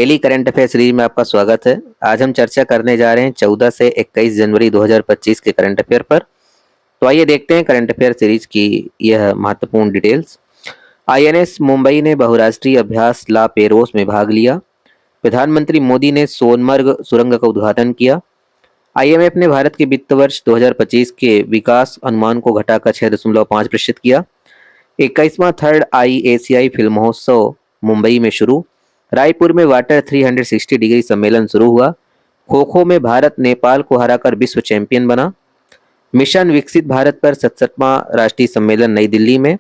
Daily current affair series में आपका स्वागत है। आज हम चर्चा करने जा रहे हैं 14 से 21 जनवरी 2025 के करंट अफेयर पर। तो आइए देखते हैं करंट अफेयर सीरीज की यह महत्वपूर्ण डिटेल्स। आईएनएस मुंबई ने बहुराष्ट्रीय अभ्यास ला पेरोस में भाग लिया। प्रधानमंत्री मोदी ने सोनमर्ग सुरंग का उद्घाटन किया। आईएमएफ ने भारत के वित्त वर्ष 2025 के विकास अनुमान को घटाकर 6.5% किया। 21वां थर्ड IACI फिल्म महोत्सव मुंबई में शुरू। रायपुर में वाटर 360 डिग्री सम्मेलन शुरू हुआ। खो खो में भारत नेपाल को हराकर विश्व चैंपियन बना। मिशन विकसित भारत पर 67वां राष्ट्रीय सम्मेलन नई दिल्ली में।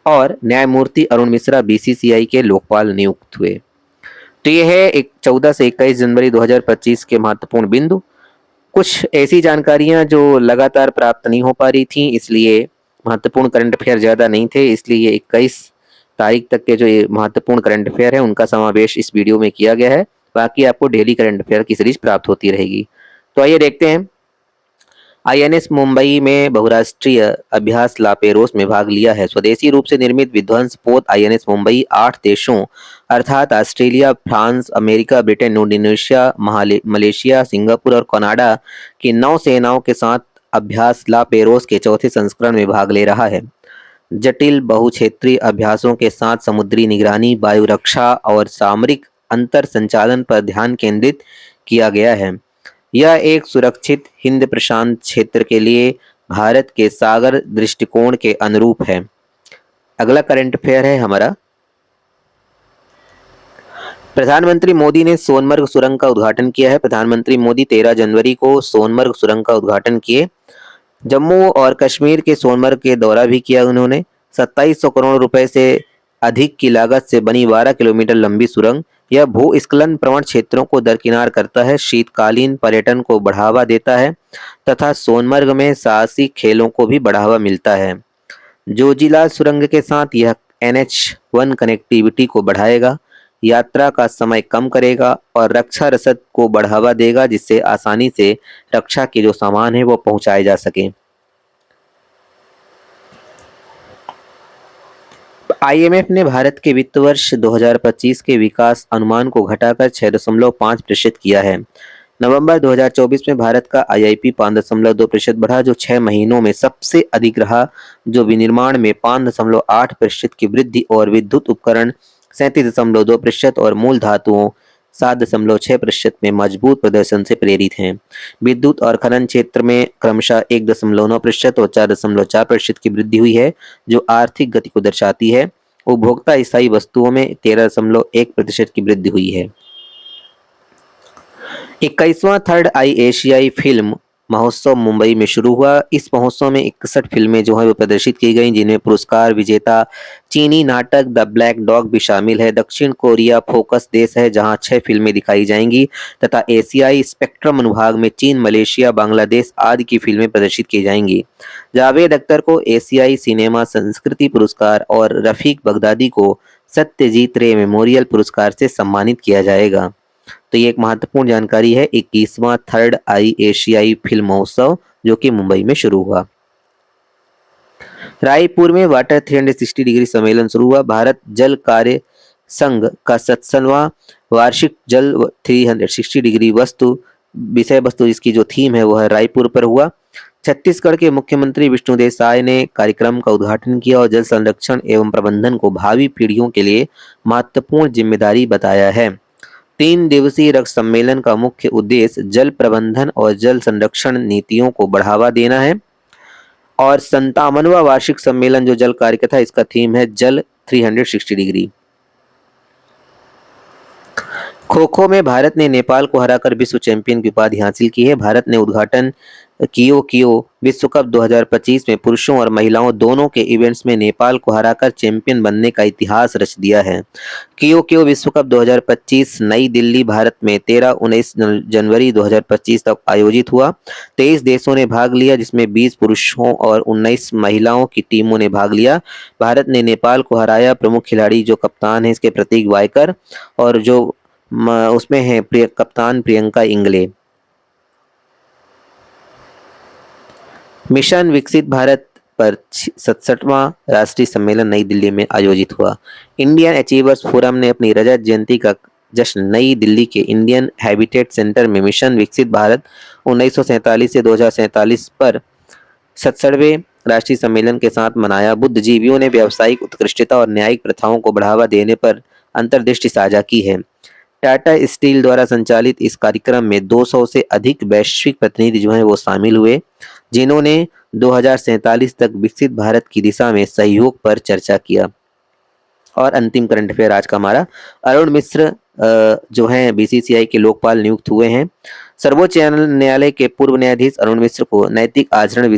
और न्यायमूर्ति अरुण मिश्रा BCCI के लोकपाल नियुक्त हुए। तो ये है 14 से 21 जनवरी 2025 के महत्वपूर्ण बिंदु। कुछ ऐसी जानकारियां जो लगातार प्राप्त नहीं हो पा रही थी, इसलिए महत्वपूर्ण करंट अफेयर ज़्यादा नहीं थे, इसलिए ये 21 तारीख तक के जो ये महत्वपूर्ण करंट अफेयर है उनका समावेश इस वीडियो में किया गया है। बाकी आपको डेली करंट अफेयर की सीरीज प्राप्त होती रहेगी। तो आइए देखते हैं। आईएनएस मुंबई में बहुराष्ट्रीय अभ्यास ला पेरोस में भाग लिया है। स्वदेशी रूप से निर्मित विध्वंस पोत आईएनएस मुंबई 8 देशों अर्थात Australia, France, America, Britain, Indonesia, Malaysia, Singapore और कनाडा की 9 सेनाओं के साथ अभ्यास ला पेरोस के चौथे संस्करण में भाग ले रहा है। जटिल बहुक्षेत्रीय अभ्यासों के साथ समुद्री निगरानी, वायु रक्षा और सामरिक अंतर संचालन पर ध्यान केंद्रित किया गया है। यह एक सुरक्षित हिंद प्रशांत क्षेत्र के लिए भारत के सागर दृष्टिकोण के अनुरूप है। अगला करंट अफेयर है हमारा। प्रधानमंत्री मोदी ने सोनमर्ग सुरंग का उद्घाटन किया है। प्रधानमंत्री मोदी 13 जनवरी को सोनमर्ग सुरंग का उद्घाटन किए। जम्मू और कश्मीर के सोनमर्ग के दौरा भी किया उन्होंने। 2700 करोड़ रुपए से अधिक की लागत से बनी 12 किलोमीटर लंबी सुरंग यह भूस्खलन प्रवण क्षेत्रों को दरकिनार करता है, शीतकालीन पर्यटन को बढ़ावा देता है तथा सोनमर्ग में साहसिक खेलों को भी बढ़ावा मिलता है। जोजिला सुरंग के साथ यह NH1 कनेक्टिविटी को बढ़ाएगा, यात्रा का समय कम करेगा और रक्षा रसद को बढ़ावा देगा, जिससे आसानी से रक्षा के जो सामान है वो पहुंचाए जा सके। IMF ने भारत के वित्त वर्ष 2025 के विकास अनुमान को घटाकर 6.5% किया है। नवंबर 2024 में भारत का IIP 5.2% बढ़ा, जो 6 महीनों में सबसे अधिक रहा, जो विनिर्माण में 5.8% की वृद्धि और विद्युत उपकरण 37.2% और मूल धातुओं 7.6% में मजबूत प्रदर्शन से प्रेरित हैं। विद्युत और खनन क्षेत्र में क्रमशः 1.9% और 4.4% की वृद्धि हुई है, जो आर्थिक गति को दर्शाती है। उपभोक्ता स्थायी वस्तुओं में 13.1% की वृद्धि हुई है। 21वां थर्ड IACI फिल्म महोत्सव मुंबई में शुरू हुआ। इस महोत्सव में 61 फिल्में जो है वो प्रदर्शित की गई, जिनमें पुरस्कार विजेता चीनी नाटक द ब्लैक डॉग भी शामिल है। दक्षिण कोरिया फोकस देश है, जहां 6 फिल्में दिखाई जाएंगी तथा एशियाई स्पेक्ट्रम अनुभाग में चीन, मलेशिया, बांग्लादेश आदि की फिल्में प्रदर्शित की जाएंगी। जावेद अख्तर को एशियाई सिनेमा संस्कृति पुरस्कार और रफीक बगदादी को सत्यजीत रे मेमोरियल पुरस्कार से सम्मानित किया जाएगा। तो ये एक महत्वपूर्ण जानकारी है। 21वां थर्ड IACI फिल्म महोत्सव जो कि मुंबई में शुरू हुआ। रायपुर में वाटर 360 डिग्री सम्मेलन शुरू हुआ। भारत जल कार्य संघ का 67वां वार्षिक जल 360 डिग्री विषय वस्तु इसकी जो थीम है वो है रायपुर पर हुआ। छत्तीसगढ़ के मुख्यमंत्री विष्णुदेव साय ने कार्यक्रम का उद्घाटन किया और जल संरक्षण एवं प्रबंधन को भावी पीढ़ियों के लिए महत्वपूर्ण जिम्मेदारी बताया है। 3 दिवसीय रक्त सम्मेलन का मुख्य उद्देश्य जल प्रबंधन और जल संरक्षण नीतियों को बढ़ावा देना है। और 57वां वार्षिक सम्मेलन जो जल कार्य का था, इसका थीम है जल 360 डिग्री। खो खो में भारत ने नेपाल को हराकर विश्व चैंपियन की उपाधि हासिल की है। भारत ने उद्घाटन कियो विश्व कप 2025 में पुरुषों और महिलाओं दोनों के इवेंट्स में नेपाल को हराकर चैंपियन बनने का इतिहास रच दिया है। कियो विश्व कप 2025 नई दिल्ली, भारत में 13-19 जनवरी 2025 तक आयोजित हुआ। 23 देशों ने भाग लिया, जिसमें 20 पुरुषों और 19 महिलाओं की टीमों ने भाग लिया। भारत ने नेपाल को हराया। प्रमुख खिलाड़ी जो कप्तान है इसके प्रतीक वायकर और जो उसमें है कप्तान प्रियंका इंगले। मिशन विकसित भारत पर 67वां राष्ट्रीय सम्मेलन नई दिल्ली में आयोजित हुआ। इंडियन अचीवर्स फोरम ने अपनी रजत जयंती का जश्न नई दिल्ली के इंडियन हैबिटेट सेंटर में मिशन विकसित भारत 1947 से 2047 पर 67वें राष्ट्रीय सम्मेलन के साथ मनाया। बुद्धिजीवियों ने व्यावसायिक उत्कृष्टता और न्यायिक प्रथाओं को बढ़ावा देने पर अंतर्दृष्टि साझा की है। टाटा स्टील द्वारा संचालित इस कार्यक्रम में 200 से अधिक वैश्विक प्रतिनिधि जो हैं वो शामिल हुए, जिन्होंने 2047 तक विकसित भारत की दिशा में सहयोग पर चर्चा किया। और अंतिम करंट अफेयर आज का हमारा, अरुण मिश्र जो हैं बीसीसीआई के लोकपाल नियुक्त हुए हैं। सर्वोच्च न्यायालय के पूर्व न्यायाधीश अरुण मिश्र को नैतिक आचरण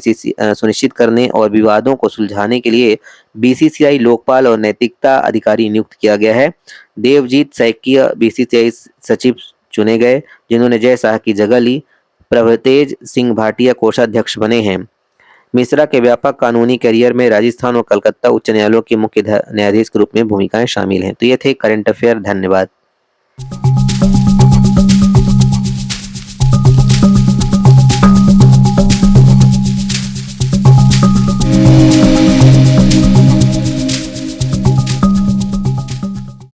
सुनिश्चित करने और विवादों को सुलझाने के लिए बीसीसीआई लोकपाल और नैतिकता अधिकारी नियुक्त किया गया है। देवजीत सैकिया बीसीसीआई सचिव चुने गए, जिन्होंने जय शाह की जगह ली। प्रभतेज सिंह भाटिया कोषाध्यक्ष बने हैं। मिश्रा के व्यापक कानूनी करियर में राजस्थान और कलकत्ता उच्च न्यायालयों के मुख्य न्यायाधीश के रूप में भूमिकाएं शामिल हैं। तो ये थे करंट अफेयर। धन्यवाद।